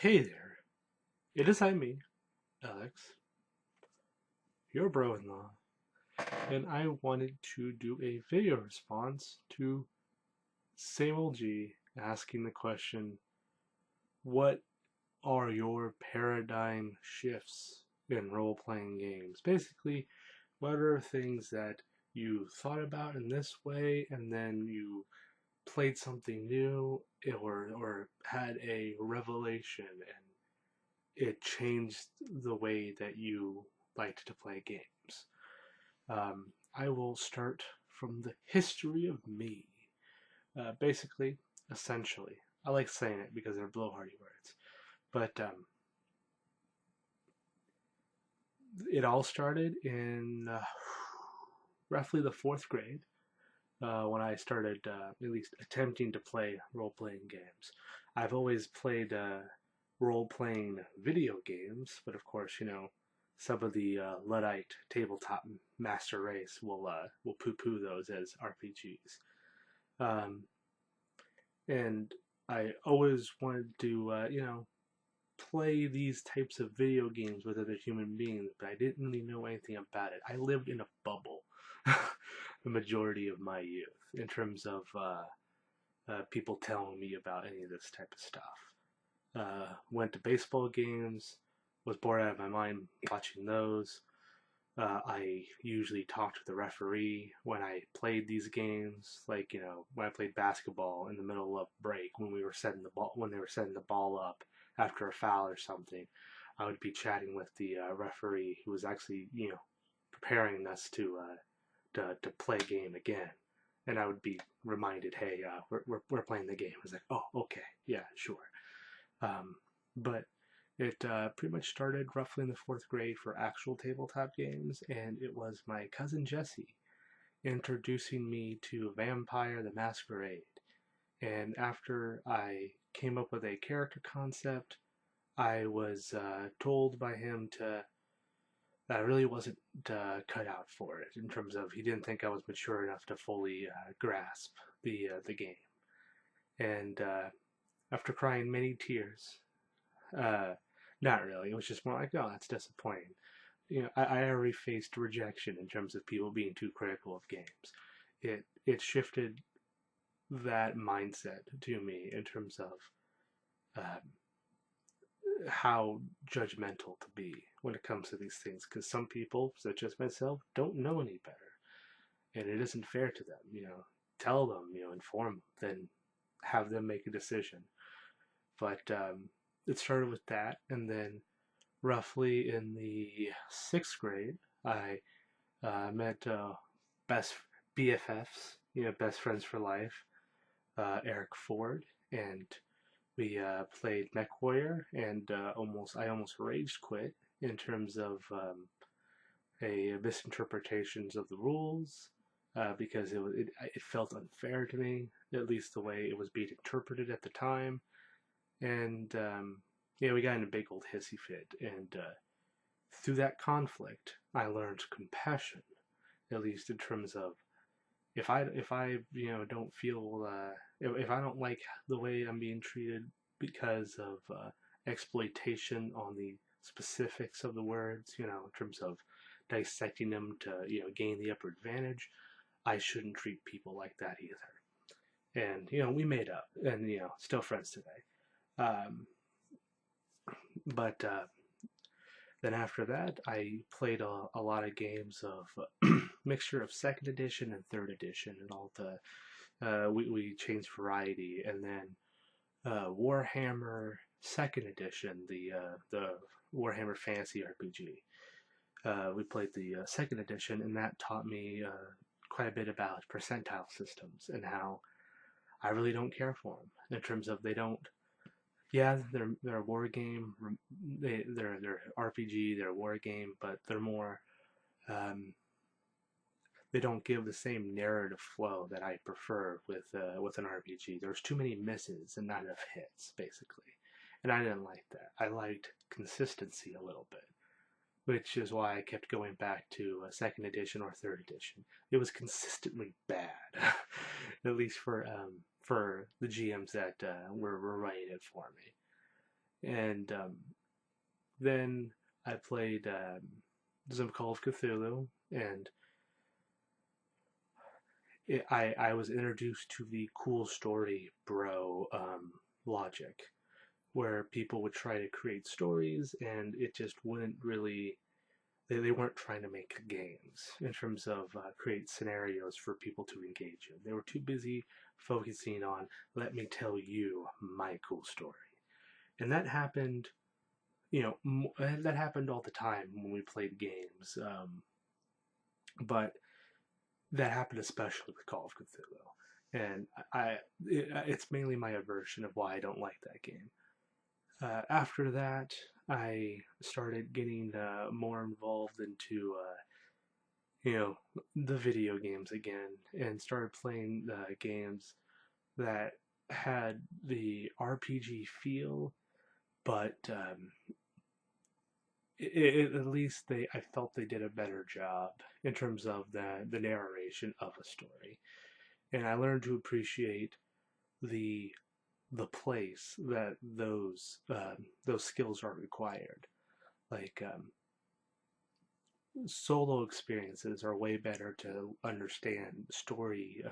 Hey there, it is me, Alex, your bro-in-law, and I wanted to do a video response to same old G asking the question, what are your paradigm shifts in role-playing games? Basically, what are things that you thought about in this way and then you played something new or had a revelation and it changed the way that you liked to play games. I will start from the history of me. Basically, essentially, I like saying it because they're blowhardy words, but it all started in roughly the fourth grade when I started at least attempting to play role playing games. I've always played role playing video games, but of course, some of the Luddite tabletop master race will poo poo those as RPGs. Um, and I always wanted to, play these types of video games with other human beings, but I didn't really know anything about it. I lived in a bubble the majority of my youth in terms of people telling me about any of this type of stuff. Went to baseball games, was bored out of my mind watching those. I usually talked to the referee when I played these games, like when I played basketball in the middle of break when they were setting the ball up after a foul or something. I would be chatting with the referee who was actually preparing us to play a game again, and I would be reminded, hey, we're playing the game. I was like, oh, okay, yeah, sure. Um, but it pretty much started roughly in the fourth grade for actual tabletop games, and it was my cousin Jesse introducing me to Vampire the Masquerade. And after I came up with a character concept, I was told by him that I really wasn't cut out for it in terms of he didn't think I was mature enough to fully grasp the game. And after crying many tears, uh, not really. It was just more like, oh, that's disappointing. I already faced rejection in terms of people being too critical of games. It shifted that mindset to me in terms of um, how judgmental to be when it comes to these things. Because some people, such as myself, don't know any better, and it isn't fair to them. Tell them, inform them, then have them make a decision. But it started with that, and then roughly in the sixth grade, I met best BFFs, best friends for life, Eric Ford, and we played Mech Warrior, and I almost rage quit in terms of a misinterpretations of the rules. Because it felt unfair to me, at least the way it was being interpreted at the time, and we got in a big old hissy fit, and through that conflict, I learned compassion, at least in terms of if I don't feel if I don't like the way I'm being treated because of exploitation on the specifics of the words, in terms of dissecting them to gain the upper advantage, I shouldn't treat people like that either. And we made up, and still friends today. Um, but Then after that, I played a lot of games of mixture of second edition and third edition, and all the we changed variety, and then Warhammer Second Edition, the Warhammer Fantasy RPG. We played the second edition, and that taught me quite a bit about percentile systems and how I really don't care for them in terms of they don't. Yeah, they're a war game. They're RPG. They're a war game, but they're more. Um, they don't give the same narrative flow that I prefer with an RPG. There's too many misses and not enough hits, basically, and I didn't like that. I liked consistency a little bit, which is why I kept going back to a second edition or third edition. It was consistently bad, at least for the GMs that were running it for me. And then I played some Call of Cthulhu, and I was introduced to the cool story bro logic, where people would try to create stories, and it just wouldn't really. They weren't trying to make games in terms of create scenarios for people to engage in. They were too busy focusing on, let me tell you my cool story. And that happened, that happened all the time when we played games. But that happened especially with Call of Cthulhu. And it's mainly my aversion of why I don't like that game. After that, I started getting more involved into the video games again, and started playing games that had the RPG feel, but at least I felt they did a better job in terms of the narration of a story, and I learned to appreciate the the place that those skills are required. Like solo experiences are way better to understand story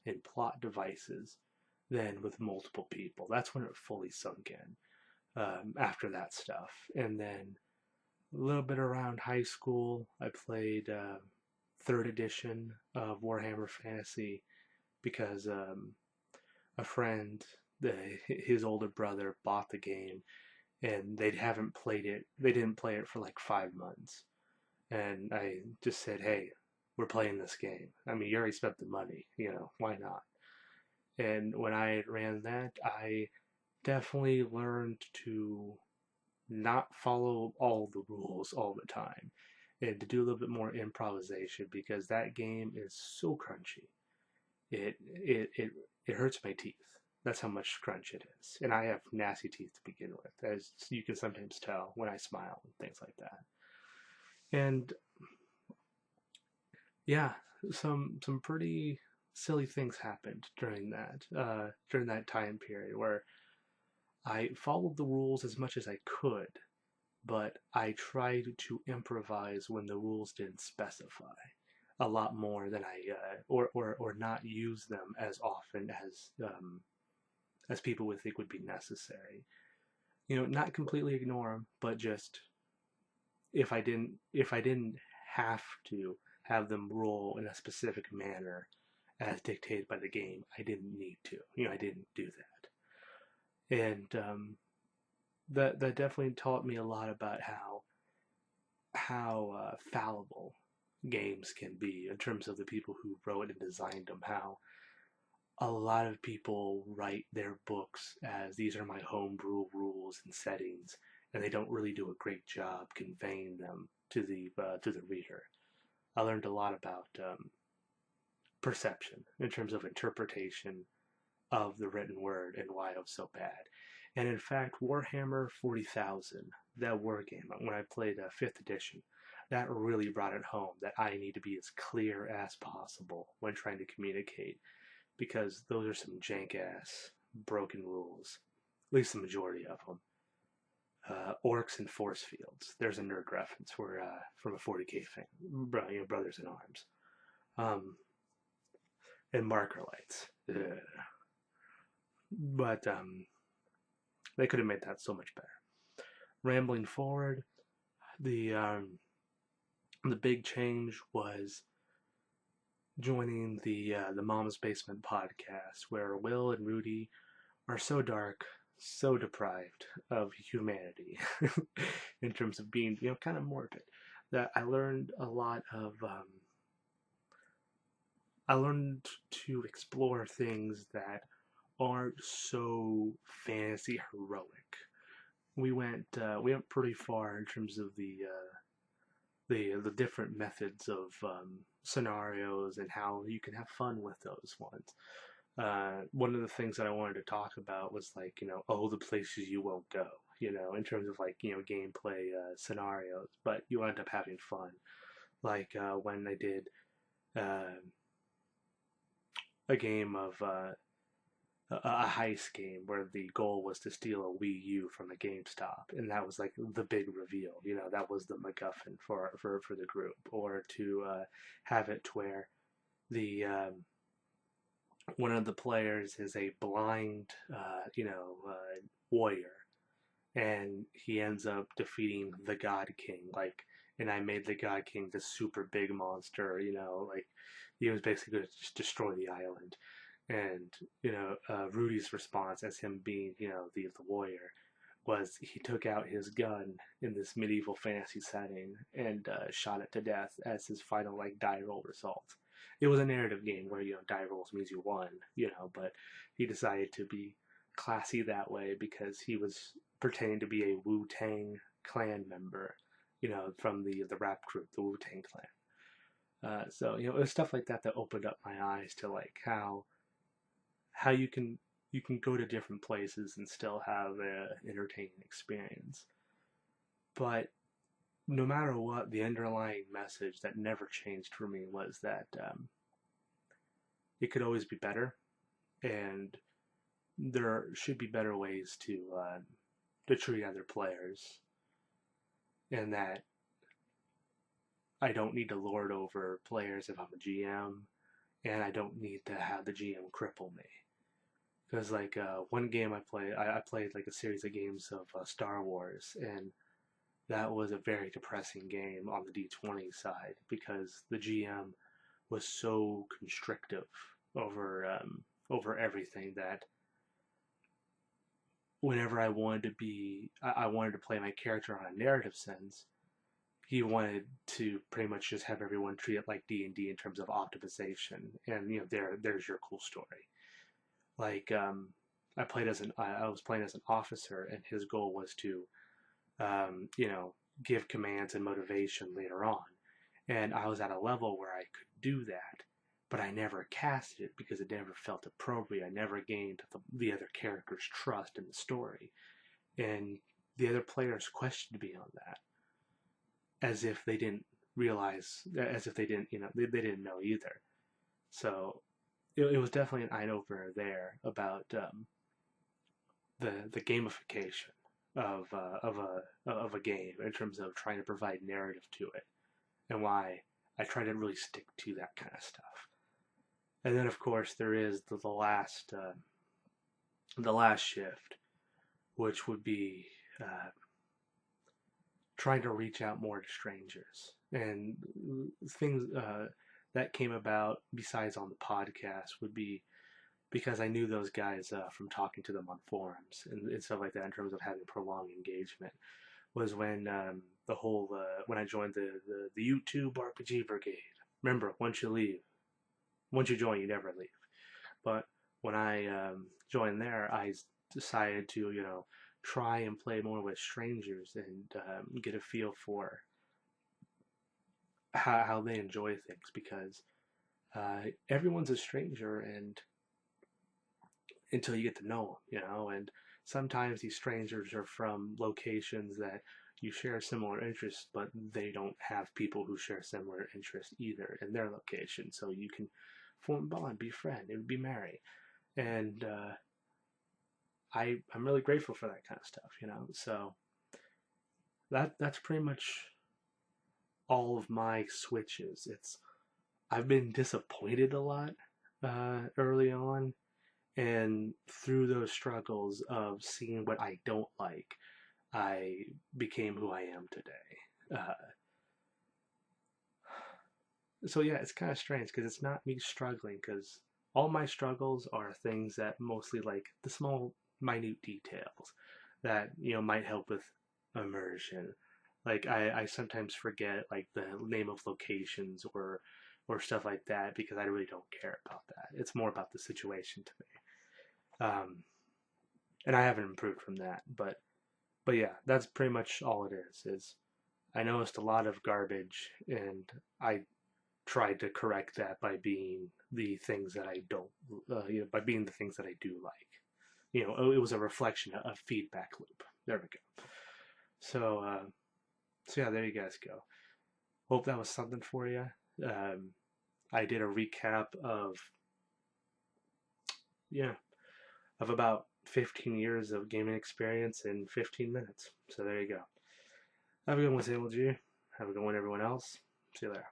and plot devices than with multiple people. That's when it fully sunk in after that stuff. And then a little bit around high school, I played third edition of Warhammer Fantasy because a friend, his older brother, bought the game and they haven't played it. They didn't play it for like 5 months, and I just said, "Hey, we're playing this game. I mean, you already spent the money. Why not?" And when I ran that, I definitely learned to not follow all the rules all the time and to do a little bit more improvisation because that game is so crunchy. It hurts my teeth. That's how much crunch it is. And I have nasty teeth to begin with, as you can sometimes tell when I smile and things like that. And yeah, some pretty silly things happened during that time period where I followed the rules as much as I could, but I tried to improvise when the rules didn't specify a lot more than or not use them as often as people would think would be necessary. Not completely ignore them, but just if I didn't have to have them roll in a specific manner as dictated by the game, I didn't need to. I didn't do that, and that definitely taught me a lot about how fallible games can be in terms of the people who wrote and designed them. How a lot of people write their books as these are my homebrew rules and settings, and they don't really do a great job conveying them to the reader. I learned a lot about perception in terms of interpretation of the written word and why it was so bad. And in fact, Warhammer 40,000, that war game, when I played 5th edition, that really brought it home that I need to be as clear as possible when trying to communicate because those are some jank ass broken rules, at least the majority of them. Orcs and force fields. There's a nerd reference from a 40K fan, brothers in arms. Um, and marker lights. Ugh. But they could have made that so much better. Rambling forward, the big change was joining the Mom's Basement podcast, where Will and Rudy are so dark, so deprived of humanity in terms of being, kind of morbid, that I learned a lot of. I learned to explore things that aren't so fantasy heroic. We went pretty far in terms of the different methods of scenarios and how you can have fun with those ones. One of the things that I wanted to talk about was like, the places you won't go, in terms of like, gameplay scenarios, but you end up having fun. Like when I did a game of a heist game where the goal was to steal a Wii U from a GameStop, and that was like the big reveal. You know, that was the MacGuffin for the group, or to have it to where the one of the players is a blind, warrior, and he ends up defeating the God King. Like, and I made the God King this super big monster. You know, like he was basically going to just destroy the island. And Rudy's response as him being the warrior was he took out his gun in this medieval fantasy setting and shot it to death as his final like die roll result. It was a narrative game where die rolls means you won, but he decided to be classy that way because he was pretending to be a Wu Tang clan member, from the rap group, the Wu Tang clan. So it was stuff like that that opened up my eyes to like how you can go to different places and still have an entertaining experience. But no matter what, the underlying message that never changed for me was that it could always be better, and there should be better ways to treat other players, and that I don't need to lord over players if I'm a GM, and I don't need to have the GM cripple me. Because like one game I played like a series of games of Star Wars, and that was a very depressing game on the D20 side because the GM was so constrictive over everything that whenever I wanted to I wanted to play my character on a narrative sense, he wanted to pretty much just have everyone treat it like D&D in terms of optimization, and there's your cool story. Like I was playing as an officer, and his goal was to give commands and motivation later on. And I was at a level where I could do that, but I never casted it because it never felt appropriate. I never gained the other character's trust in the story, and the other players questioned me on that, as if they didn't realize, as if they didn't, they didn't know either. So it was definitely an eye opener there about the gamification of a game in terms of trying to provide narrative to it, and why I try to really stick to that kind of stuff. And then of course there is the last shift, which would be trying to reach out more to strangers, and things that came about besides on the podcast would be because I knew those guys from talking to them on forums and stuff like that in terms of having prolonged engagement. Was when when I joined the YouTube RPG Brigade. Remember, once you join, you never leave. But when I joined there, I decided to try and play more with strangers and get a feel for how they enjoy things, because everyone's a stranger and until you get to know them, and sometimes these strangers are from locations that you share similar interests, but they don't have people who share similar interests either in their location. So you can form a bond, be friend, and be merry. And I'm really grateful for that kind of stuff. So that's pretty much all of my switches. I've been disappointed a lot early on, and through those struggles of seeing what I don't like, I became who I am today. So yeah, it's kind of strange because it's not me struggling, because all my struggles are things that mostly like the small, minute details that might help with immersion. Like I sometimes forget like the name of locations or stuff like that because I really don't care about that. It's more about the situation to me. And I haven't improved from that, but yeah, that's pretty much all it is I noticed a lot of garbage, and I tried to correct that by being the things that I don't, by being the things that I do like. It was a reflection, a feedback loop. There we go. So yeah, there you guys go. Hope that was something for you. I did a recap of, yeah, of about 15 years of gaming experience in 15 minutes. So there you go. Have a good one, Samuel G. Have a good one, everyone else. See you later.